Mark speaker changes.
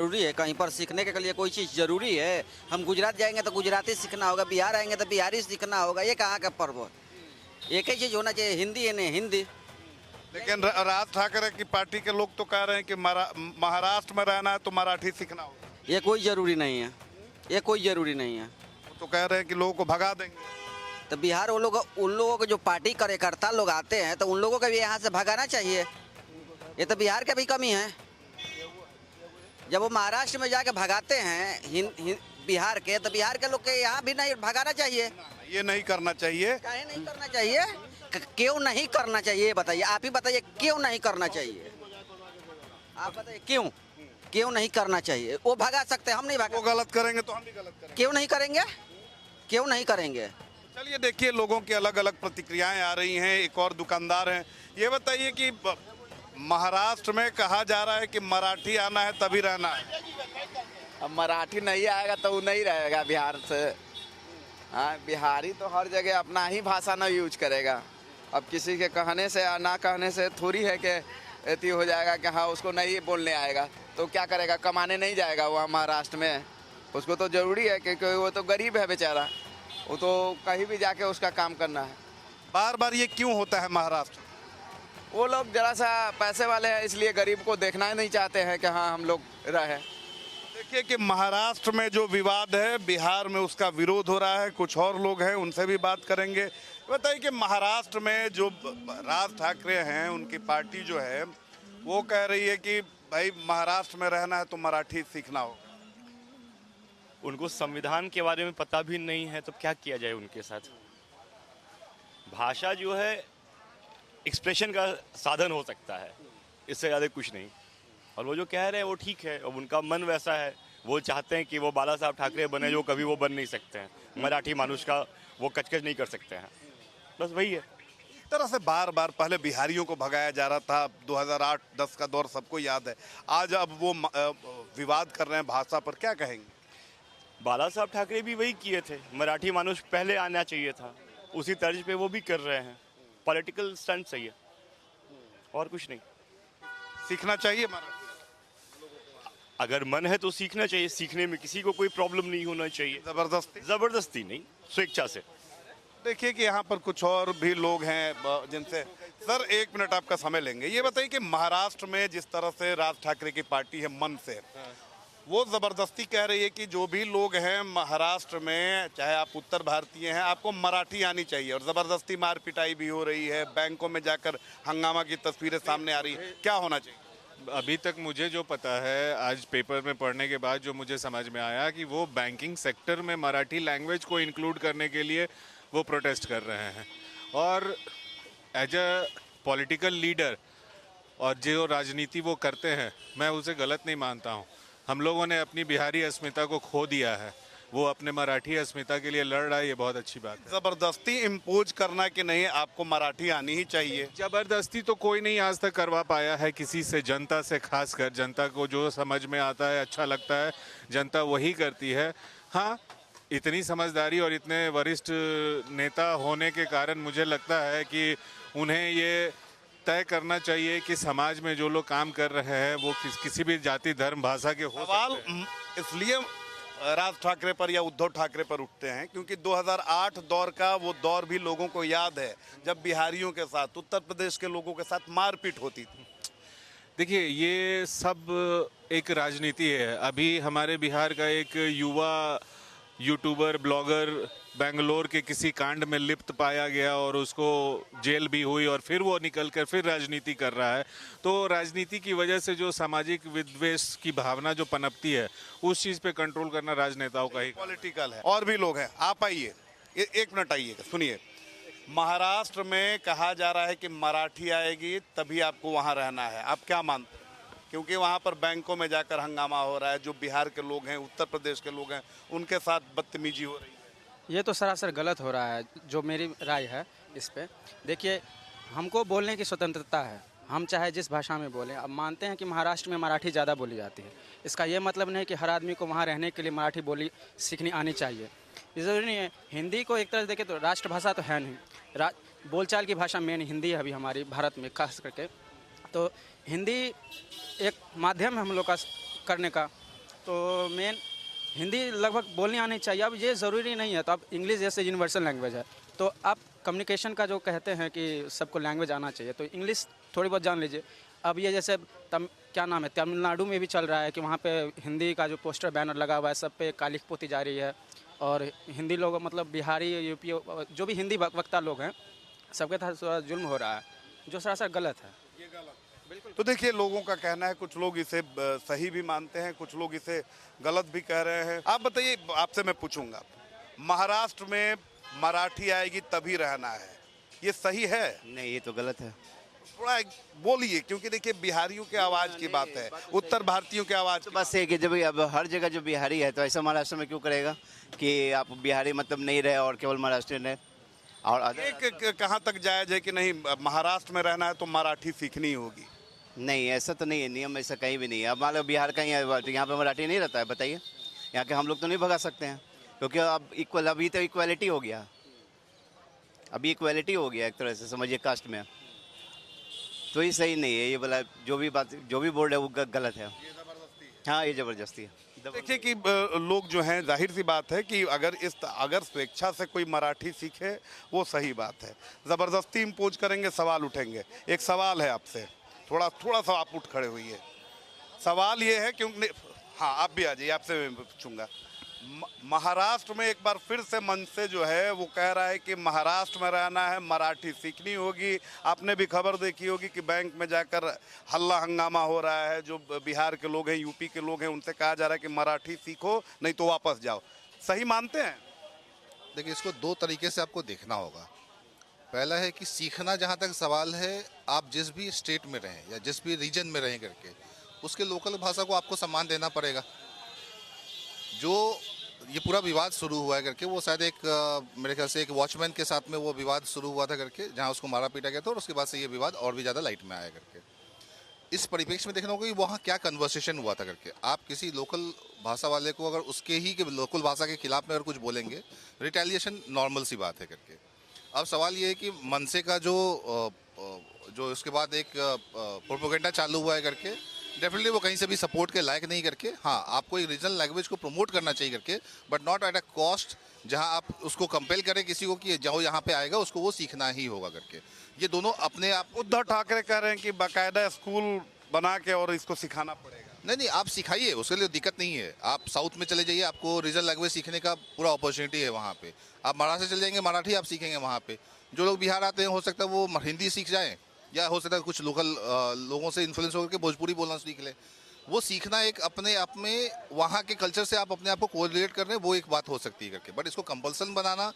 Speaker 1: जरूरी है कहीं पर सीखने के लिए कोई चीज़ जरूरी है। हम गुजरात जाएंगे तो गुजराती सीखना होगा, बिहार आएंगे तो बिहारी सीखना होगा। ये कहाँ का पर्व है? एक ही चीज़ होना चाहिए, हिंदी है नहीं हिंदी।
Speaker 2: लेकिन राज ठाकरे की पार्टी के लोग तो कह रहे हैं कि महाराष्ट्र में रहना है तो मराठी सीखना होगा।
Speaker 1: ये कोई ज़रूरी नहीं है, ये कोई ज़रूरी नहीं है।
Speaker 2: वो तो कह रहे हैं कि लोगों को भगा देंगे।
Speaker 1: तो बिहार उन लोगों के जो पार्टी कार्यकर्ता लोग आते हैं तो उन लोगों को भी यहाँ से भगाना चाहिए। ये तो बिहार का भी कमी है। जब वो महाराष्ट्र में जाके भगाते हैं बिहार के, तो बिहार के लोग के यहाँ भी नहीं भगाना चाहिए।
Speaker 2: ये नहीं करना चाहिए।
Speaker 1: काहे नहीं करना चाहिए? क्यों नहीं करना चाहिए बताइए, आप ही बताइए क्यों नहीं करना चाहिए? आप बताइए क्यों नहीं करना चाहिए? वो भगा सकते हैं, हम नहीं
Speaker 2: वो
Speaker 1: भगा।
Speaker 2: गलत करेंगे तो हम भी गलत करेंगे।
Speaker 1: क्यों नहीं करेंगे? क्यों नहीं करेंगे?
Speaker 2: चलिए देखिए, लोगों की अलग अलग प्रतिक्रियाएं आ रही हैं। एक और दुकानदार हैं, ये बताइए कि महाराष्ट्र में कहा जा रहा है कि मराठी आना है तभी रहना है।
Speaker 3: अब मराठी नहीं आएगा तो वो नहीं रहेगा बिहार से। हाँ, बिहारी तो हर जगह अपना ही भाषा ना यूज करेगा। अब किसी के कहने से या ना कहने से थोड़ी है कि ऐसी हो जाएगा कि हाँ उसको नहीं बोलने आएगा तो क्या करेगा, कमाने नहीं जाएगा वहाँ महाराष्ट्र में। उसको तो ज़रूरी है क्योंकि वो तो गरीब है बेचारा, वो तो कहीं भी जाके उसका काम करना है।
Speaker 2: बार बार ये क्यों होता है महाराष्ट्र?
Speaker 3: वो लोग जरा सा पैसे वाले हैं, इसलिए गरीब को देखना ही नहीं चाहते हैं कि हाँ हम लोग रहे।
Speaker 2: देखिए कि महाराष्ट्र में जो विवाद है, बिहार में उसका विरोध हो रहा है। कुछ और लोग हैं, उनसे भी बात करेंगे। बताइए कि महाराष्ट्र में जो राज ठाकरे हैं, उनकी पार्टी जो है वो कह रही है कि भाई महाराष्ट्र में रहना है तो मराठी सीखना होगा।
Speaker 4: उनको संविधान के बारे में पता भी नहीं है तो क्या किया जाए उनके साथ। भाषा जो है एक्सप्रेशन का साधन हो सकता है, इससे ज़्यादा कुछ नहीं। और वो जो कह रहे हैं वो ठीक है, अब उनका मन वैसा है। वो चाहते हैं कि वो बाला साहब ठाकरे बने जो कभी वो बन नहीं सकते हैं। मराठी मानुष का वो कचकच नहीं कर सकते हैं, बस वही है।
Speaker 2: इस तरह से बार बार पहले बिहारियों को भगाया जा रहा था, 2008-10 का दौर सबको याद है। आज अब वो विवाद कर रहे हैं भाषा पर, क्या कहेंगे?
Speaker 4: बाला साहब ठाकरे भी वही किए थे, मराठी मानुष पहले आना चाहिए था, उसी तर्ज पे वो भी कर रहे हैं। पॉलिटिकल स्टंट सही है और कुछ नहीं।
Speaker 2: सीखना चाहिए मराठी,
Speaker 4: अगर मन है तो सीखना चाहिए। सीखने में किसी को कोई प्रॉब्लम नहीं होना चाहिए। जबरदस्ती नहीं, स्वेच्छा से।
Speaker 2: देखिए कि यहाँ पर कुछ और भी लोग हैं जिनसे सर 1 मिनट आपका समय लेंगे। ये बताइए कि महाराष्ट्र में जिस तरह से राज ठाकरे की पार्टी है मन से, वो जबरदस्ती कह रही है कि जो भी लोग हैं महाराष्ट्र में, चाहे आप उत्तर भारतीय हैं, आपको मराठी आनी चाहिए। और जबरदस्ती मार पिटाई भी हो रही है, बैंकों में जाकर हंगामा की तस्वीरें सामने आ रही है। क्या होना चाहिए?
Speaker 5: अभी तक मुझे जो पता है, आज पेपर में पढ़ने के बाद जो मुझे समझ में आया कि वो बैंकिंग सेक्टर में मराठी लैंग्वेज को इंक्लूड करने के लिए वो प्रोटेस्ट कर रहे हैं। और एज अ पॉलिटिकल लीडर और जो राजनीति वो करते हैं, मैं उसे गलत नहीं मानता हूँ। हम लोगों ने अपनी बिहारी अस्मिता को खो दिया है, वो अपने मराठी अस्मिता के लिए लड़ रहा है, ये बहुत अच्छी बात है।
Speaker 2: जबरदस्ती इम्पोज करना कि नहीं आपको मराठी आनी ही चाहिए,
Speaker 5: जबरदस्ती तो कोई नहीं आज तक करवा पाया है किसी से, जनता से। खासकर जनता को जो समझ में आता है, अच्छा लगता है, जनता वही करती है। हाँ, इतनी समझदारी और इतने वरिष्ठ नेता होने के कारण मुझे लगता है कि उन्हें ये तय करना चाहिए कि समाज में जो लोग काम कर रहे हैं वो किसी भी जाति धर्म भाषा के हो
Speaker 2: सवाल
Speaker 5: सकते हैं।
Speaker 2: इसलिए राज ठाकरे पर या उद्धव ठाकरे पर उठते हैं क्योंकि 2008 दौर का वो दौर भी लोगों को याद है, जब बिहारियों के साथ, उत्तर प्रदेश के लोगों के साथ मारपीट होती थी।
Speaker 5: देखिए, ये सब एक राजनीति है। अभी हमारे बिहार का एक युवा यूट्यूबर ब्लॉगर बेंगलोर के किसी कांड में लिप्त पाया गया और उसको जेल भी हुई और फिर वो निकलकर फिर राजनीति कर रहा है। तो राजनीति की वजह से जो सामाजिक विद्वेष की भावना जो पनपती है, उस चीज़ पे कंट्रोल करना राजनेताओं का ही
Speaker 2: पॉलिटिकल है। और भी लोग हैं, आप आइए, 1 मिनट आइएगा, सुनिए। महाराष्ट्र में कहा जा रहा है कि मराठी आएगी तभी आपको वहाँ रहना है, आप क्या मानते हैं? क्योंकि वहाँ पर बैंकों में जाकर हंगामा हो रहा है, जो बिहार के लोग हैं, उत्तर प्रदेश के लोग हैं, उनके साथ बदतमीजी हो रही है।
Speaker 6: ये तो सरासर गलत हो रहा है, जो मेरी राय है इस पे। देखिए, हमको बोलने की स्वतंत्रता है, हम चाहे जिस भाषा में बोलें। अब मानते हैं कि महाराष्ट्र में मराठी ज़्यादा बोली जाती है, इसका ये मतलब नहीं कि हर आदमी को वहाँ रहने के लिए मराठी बोली सीखनी आनी चाहिए। ये ज़रूरी नहीं है। हिंदी को एक तरह से देखें तो राष्ट्रभाषा तो है नहीं, बोलचाल की भाषा मेन हिंदी है अभी हमारी भारत में खास करके। तो हिंदी एक माध्यम है हम लोग का करने का, तो मेन हिंदी लगभग बोलनी आनी चाहिए। अब ये ज़रूरी नहीं है, तो अब इंग्लिश जैसे यूनिवर्सल लैंग्वेज है, तो आप कम्युनिकेशन का जो कहते हैं कि सबको लैंग्वेज आना चाहिए, तो इंग्लिश थोड़ी बहुत जान लीजिए। अब ये जैसे क्या नाम है, तमिलनाडु में भी चल रहा है कि वहाँ पे हिंदी का जो पोस्टर बैनर लगा हुआ है, सब पे काली पोती जा रही है, और हिंदी लोग मतलब बिहारी, यूपी, जो भी हिंदी वक्ता लोग हैं, सबके साथ जुल्म हो रहा है, जो सरासर गलत है।
Speaker 2: तो देखिए, लोगों का कहना है, कुछ लोग इसे सही भी मानते हैं, कुछ लोग इसे गलत भी कह रहे हैं। आप बताइए, आपसे मैं पूछूंगा, महाराष्ट्र में मराठी आएगी तभी रहना है, ये सही है?
Speaker 7: नहीं, ये तो गलत है।
Speaker 2: थोड़ा बोलिए, क्योंकि देखिए बिहारियों के आवाज की बात है, उत्तर भारतीयों के आवाज
Speaker 7: तो बस है कि जब अब हर जगह जो बिहारी है, तो ऐसा महाराष्ट्र में क्यों करेगा कि आप बिहारी मतलब नहीं रहे और केवल महाराष्ट्रियन है? और
Speaker 2: कहाँ तक जायज है कि नहीं महाराष्ट्र में रहना है तो मराठी सीखनी होगी?
Speaker 7: नहीं, ऐसा तो नहीं है, नियम ऐसा कहीं भी नहीं है। अब मान लो बिहार का ही है, तो यहाँ पे मराठी नहीं रहता है, बताइए, यहाँ के हम लोग तो नहीं भगा सकते हैं, क्योंकि अब अभी तो इक्वालिटी हो गया, अभी इक्वालिटी हो गया एक तरह से, समझिए, कास्ट में। तो ये सही नहीं है, ये बोला जो भी बोर्ड है वो गलत है। हाँ, ये ज़बरदस्ती है।
Speaker 2: देखिए कि लोग जो हैं, जाहिर सी बात है कि अगर स्वेच्छा से कोई मराठी सीखे वो सही बात है, ज़बरदस्ती इम्पोज करेंगे सवाल उठेंगे। एक सवाल है आपसे, थोड़ा सा आप उठ खड़े हुई है। सवाल ये है, क्योंकि हाँ आप भी आ जाइए, आपसे मैं पूछूंगा। महाराष्ट्र में एक बार फिर से मन से जो है वो कह रहा है कि महाराष्ट्र में रहना है, मराठी सीखनी होगी। आपने भी खबर देखी होगी कि बैंक में जाकर हल्ला हंगामा हो रहा है, जो बिहार के लोग हैं, यूपी के लोग हैं, उनसे कहा जा रहा है कि मराठी सीखो नहीं तो वापस जाओ। सही मानते हैं?
Speaker 8: देखिए, इसको दो तरीके से आपको देखना होगा। पहला है कि सीखना, जहाँ तक सवाल है, आप जिस भी स्टेट में रहें या जिस भी रीजन में रहें करके, उसके लोकल भाषा को आपको सम्मान देना पड़ेगा। जो ये पूरा विवाद शुरू हुआ है करके, वो शायद मेरे ख्याल से एक वॉचमैन के साथ में वो विवाद शुरू हुआ था करके, जहाँ उसको मारा पीटा गया था, और उसके बाद से ये विवाद और भी ज़्यादा लाइट में आया करके। इस परिप्रेक्ष्य में देखना होगा कि वहाँ क्या कन्वर्सेशन हुआ था करके। आप किसी लोकल भाषा वाले को अगर उसके ही के लोकल भाषा के खिलाफ में अगर कुछ बोलेंगे, रिटेलिएशन नॉर्मल सी बात है करके। अब सवाल ये है कि मनसे का जो इसके बाद एक प्रोपेगेंडा चालू हुआ है करके, डेफिनेटली वो कहीं से भी सपोर्ट के लायक नहीं करके। हाँ, आपको एक रीजनल लैंग्वेज को प्रमोट करना चाहिए करके, but not at a cost, जहां आप उसको कंपेल करें किसी को कि जाओ यहाँ पे आएगा, उसको वो सीखना ही होगा करके। ये दोनों अपने आप।
Speaker 2: उद्धव ठाकरे कह रहे हैं कि बाकायदा स्कूल बना के और इसको सिखाना पड़ेगा।
Speaker 8: नहीं, आप सिखाइए, उसके लिए दिक्कत नहीं है। आप साउथ में चले जाइए, आपको रीजनल लैंग्वेज सीखने का पूरा अपॉर्चुनिटी है वहाँ पे। आप महाराष्ट्र चले जाएंगे, मराठी आप सीखेंगे वहाँ पे। जो लोग बिहार आते हैं, हो सकता है वो हिंदी सीख जाएं, या हो सकता है कुछ लोकल लोगों से इन्फ्लुएंस होकर के भोजपुरी बोलना सीख ले। वो सीखना एक अपने आप में, वहाँ के कल्चर से आप अपने आप को कोरिलेट कर रहे हैं, वो एक बात हो सकती है करके। बट इसको कंपल्सन बनाना